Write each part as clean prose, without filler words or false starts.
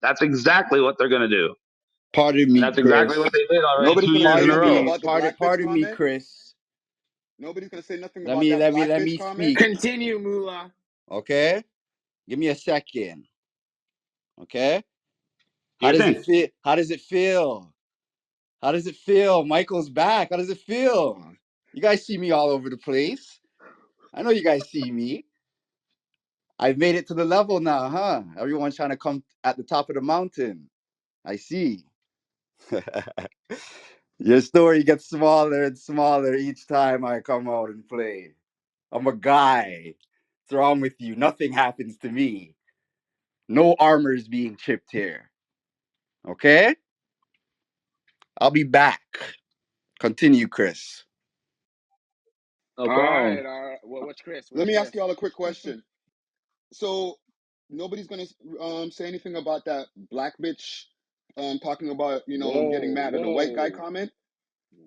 That's exactly what they're going to do. Pardon me, And that's Chris. exactly what they did already Nobody's 2 gonna years say in a anything row. about the black bitch Pardon me, comment. Chris. Nobody's gonna say nothing Let about me that black bitch me comment. speak. Continue, Moula. Okay? Give me a second. Okay? How Your does it thing. feel? How does it feel? How does it feel? Michael's back. How does it feel? You guys see me all over the place. I know you guys see me. I've made it to the level now, huh? Everyone's trying to come at the top of the mountain. I see. Your story gets smaller and smaller each time I come out and play. I'm a guy. What's wrong with you? Nothing happens to me. No armor is being chipped here. Okay? I'll be back. Continue, Chris. No All problem. right, all right. What's Chris? Let What's me ask Chris? you all a quick question. So nobody's gonna say anything about that black bitch talking about getting Whoa, mad at the white guy whoa, comment.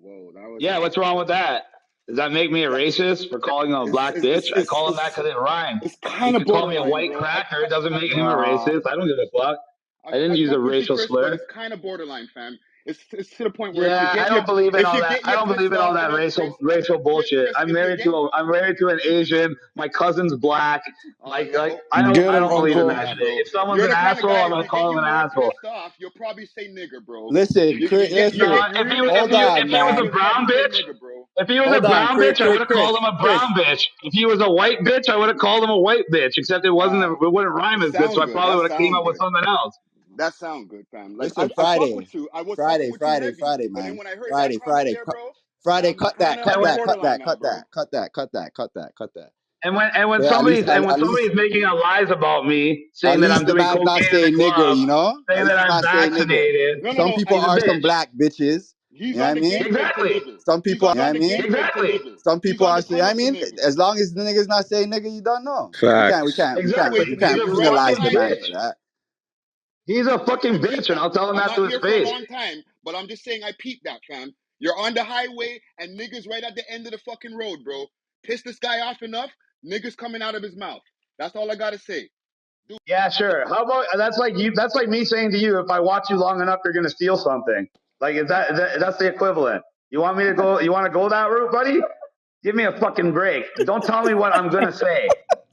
whoa. That was Yeah, what's wrong with that? Does that make me a That racist for calling him a black bitch? I call him that because it rhymes. it's He kind of could call me a borderline, white bro. cracker. It doesn't make him a no. racist. I don't give a fuck. I didn't I use a fuck with you, racial Chris, but slur. it's kind of borderline, fam. It's to the point where Yeah, I don't believe in if all you're that. getting I you don't believe pissed in all off that enough, Chris. racial bullshit. Chris, if you're getting I'm married to an Asian. My cousin's black. Like Get I him, don't believe in Uncle. that yeah, shit. bro. If someone's You're an the kind of asshole, guy, I'm if gonna you get call you him an more asshole. pissed off, you'll probably say nigger, bro. Listen, Yeah, Chris, no, listen. Hold on, if he was a man. You'll brown probably say bitch, nigger, bro. if he was a Hold on, brown bitch, I would have called him a Chris. brown bitch. If he was a white bitch, I would have called him a white bitch. Except it wouldn't rhyme as good, so Sound I good. probably That would have came sound up with good. something else. That sound good, fam. Like Listen, I fuck Friday, with you. I was fucking Friday, with you Friday, heavy, Friday, but then man. when I heard that Friday, comment Friday, there, bro, Friday. I'm Cut kind that, of cut on the that, cut borderline that, now, cut bro. that, cut that, cut that, cut that, cut that. And when Yeah, somebody's making up lies about me, at saying that I'm least the doing man's not cocaine in the saying nigger, club, you know. At saying least that he's I'm not saying nigger. vaccinated, No, no, Some no. people he's a are some bitch. black bitches. He's You know what on I the mean? gateway to Exactly. nigger. Some He's people, on you know what the I mean? gateway to Exactly. nigger. Some He's people on are the saying, I tunnel to mean, nigger. as long as the nigga's not saying nigga, you don't know. We can't, we Facts. can't, we can't, Gateway Exactly. we to He's can't nigger. a You're right, penalize fucking the behind man me. for bitch. that. He's a I fucking peeped bitch, and that. I'll tell him I'm that not to his here for a face. long time, but I'm just saying I peeped that, fam. You're on the highway and niggas right at the end of the fucking road, bro. Piss this guy off enough, niggas coming out of his mouth. That's all I gotta say. Yeah, sure. How about that's like you? That's like me saying to you, if I watch you long enough, you're gonna steal something. Like that's the equivalent? You want me to go? You want to go that route, buddy? Give me a fucking break. Don't tell me what I'm gonna say.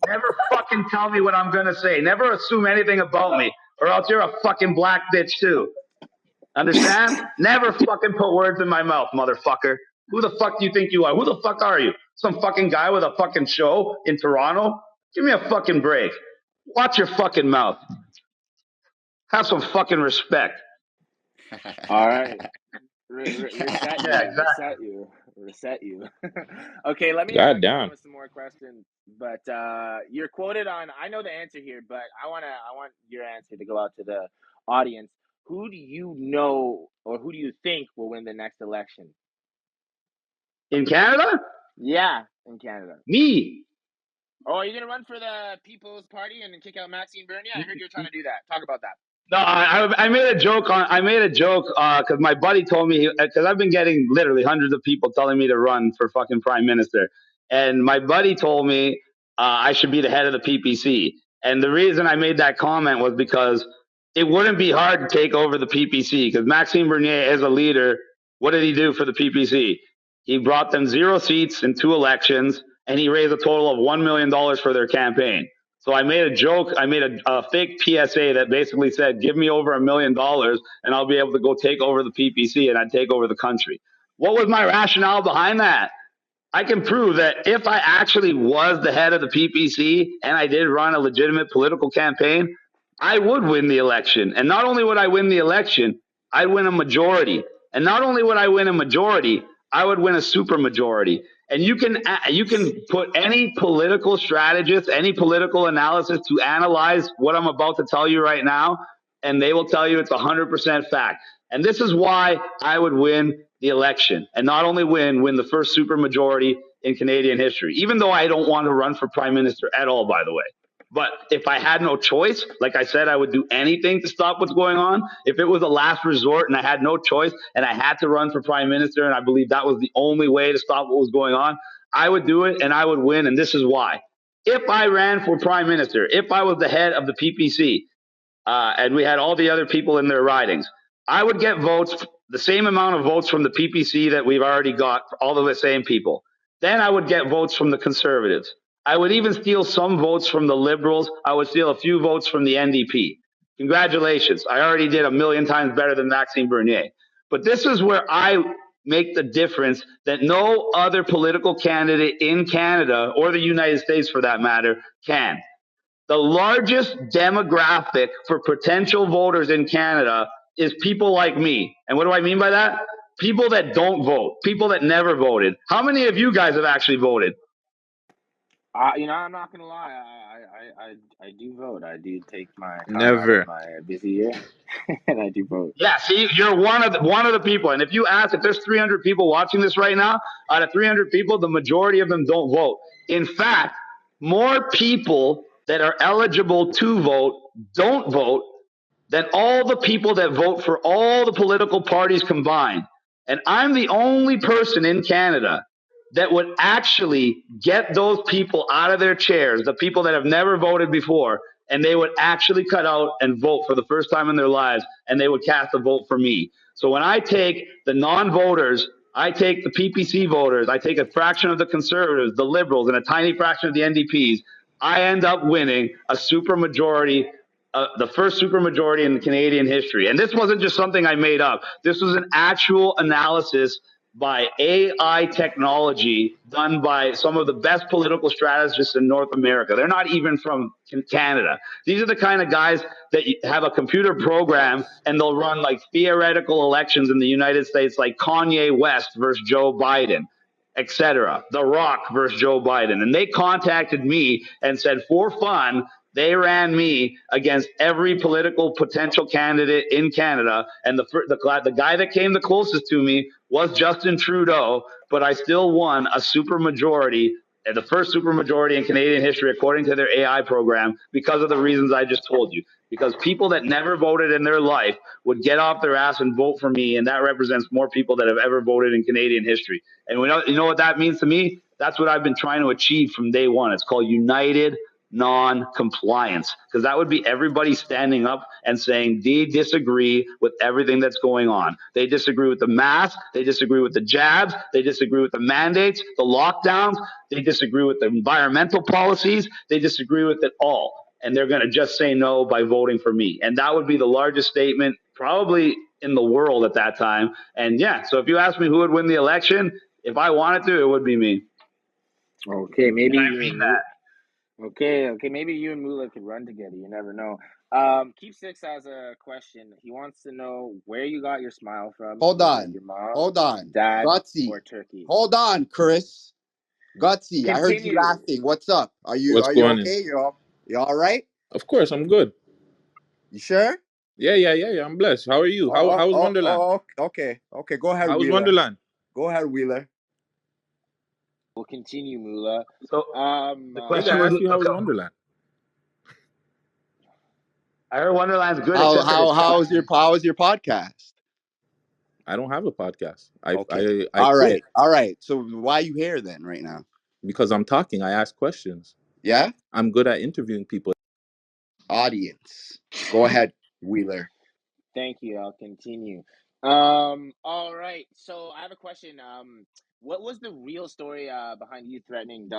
Never fucking tell me what I'm gonna say. Never assume anything about me, or else you're a fucking black bitch too. Understand? Never fucking put words in my mouth, motherfucker. Who the fuck do you think you are? Who the fuck are you? Some fucking guy with a fucking show in Toronto? Give me a fucking break. Watch your fucking mouth. Have some fucking respect. All right. Reset Yeah, you, exactly. reset you, reset you. Okay, let me God go on damn. with some more questions. But you're quoted on. I know the answer here, but I want your answer to go out to the audience. Who do you know, or who do you think will win the next election? In Canada? Yeah, in Canada. Me. Oh, are you gonna run for the People's Party and then kick out Maxime Bernier? I heard you're trying to do that. Talk about that. No, I made a joke because my buddy told me because I've been getting literally hundreds of people telling me to run for fucking prime minister, and my buddy told me I should be the head of the PPC, and the reason I made that comment was because it wouldn't be hard to take over the PPC because Maxime Bernier is a leader. What did he do for the PPC? He brought them 0 seats in 2 elections, and he raised a total of $1 million for their campaign. So I made a joke. I made a fake PSA that basically said, give me over $1 million and I'll be able to go take over the PPC and I'd take over the country. What was my rationale behind that? I can prove that if I actually was the head of the PPC and I did run a legitimate political campaign, I would win the election. And not only would I win the election, I'd win a majority. And not only would I win a majority, I would win a super majority. And you can put any political strategist, any political analysis to analyze what I'm about to tell you right now, and they will tell you it's 100% fact. And this is why I would win the election, and not only win the first supermajority in Canadian history, even though I don't want to run for prime minister at all, by the way. But if I had no choice, like I said, I would do anything to stop what's going on. If it was a last resort and I had no choice and I had to run for prime minister and I believe that was the only way to stop what was going on, I would do it and I would win. And this is why. If I ran for prime minister, if I was the head of the PPC, and we had all the other people in their ridings, I would get votes, the same amount of votes from the PPC that we've already got, all of the same people. Then I would get votes from the Conservatives. I would even steal some votes from the Liberals. I would steal a few votes from the NDP. Congratulations. I already did a million times better than Maxime Bernier. But this is where I make the difference that no other political candidate in Canada, or the United States for that matter, can. The largest demographic for potential voters in Canada is people like me. And what do I mean by that? People that don't vote, people that never voted. How many of you guys have actually voted? You know, I'm not gonna lie. I do vote. I do take my time out Never. of my busy year, and I do vote. Yeah, see, you're one of the people. And if you ask, if there's 300 people watching this right now, out of 300 people, the majority of them don't vote. In fact, more people that are eligible to vote don't vote than all the people that vote for all the political parties combined. And I'm the only person in Canada that would actually get those people out of their chairs, the people that have never voted before, and they would actually cut out and vote for the first time in their lives, and they would cast a vote for me. So when I take the non-voters, I take the PPC voters, I take a fraction of the Conservatives, the Liberals, and a tiny fraction of the NDPs, I end up winning a supermajority, the first supermajority in Canadian history. And this wasn't just something I made up. This was an actual analysis by AI technology done by some of the best political strategists in North America. They're not even from Canada. These are the kind of guys that have a computer program and they'll run like theoretical elections in the United States, like Kanye West versus Joe Biden, etc. The Rock versus Joe Biden. And they contacted me and said, for fun, they ran me against every political potential candidate in Canada. And the guy that came the closest to me was Justin Trudeau, but I still won a supermajority, the first supermajority in Canadian history, according to their AI program, because of the reasons I just told you. Because people that never voted in their life would get off their ass and vote for me, and that represents more people that have ever voted in Canadian history. And you know what that means to me? That's what I've been trying to achieve from day one. It's called United Non-Compliance, because that would be everybody standing up and saying they disagree with everything that's going on. They disagree with the masks, they disagree with the jabs, they disagree with the mandates, the lockdowns, they disagree with the environmental policies, they disagree with it all. And they're going to just say no by voting for me. And that would be the largest statement probably in the world at that time. And yeah, so if you ask me who would win the election, if I wanted to, it would be me. Okay, maybe And I mean that. Okay, maybe you and Moula could run together. You never know. Keep Six has a question. He wants to know where you got your smile from. Hold Was it on. your mom, Hold on. dad, Gutsy. or turkey? Hold on, Chris. Gutsy, I heard you Continue. laughing. What's up? Are you What's going okay? on? You all right? Of course, I'm good. You sure? Yeah. I'm blessed. How are you? How was Wonderland? Okay. Go ahead, How was Wheeler. Wonderland? Go ahead, Wheeler. We'll continue, Moula. So the I think question I was, asked you how was Wonderland. I heard Wonderland's good, except that it's How was your podcast? I don't have a podcast. Okay. I quit. All right. So why are you here then right now? Because I'm talking. I ask questions. Yeah? I'm good at interviewing people. Audience. Go ahead, Wheeler. Thank you. I'll continue. All right. So I have a question. What was the real story behind you threatening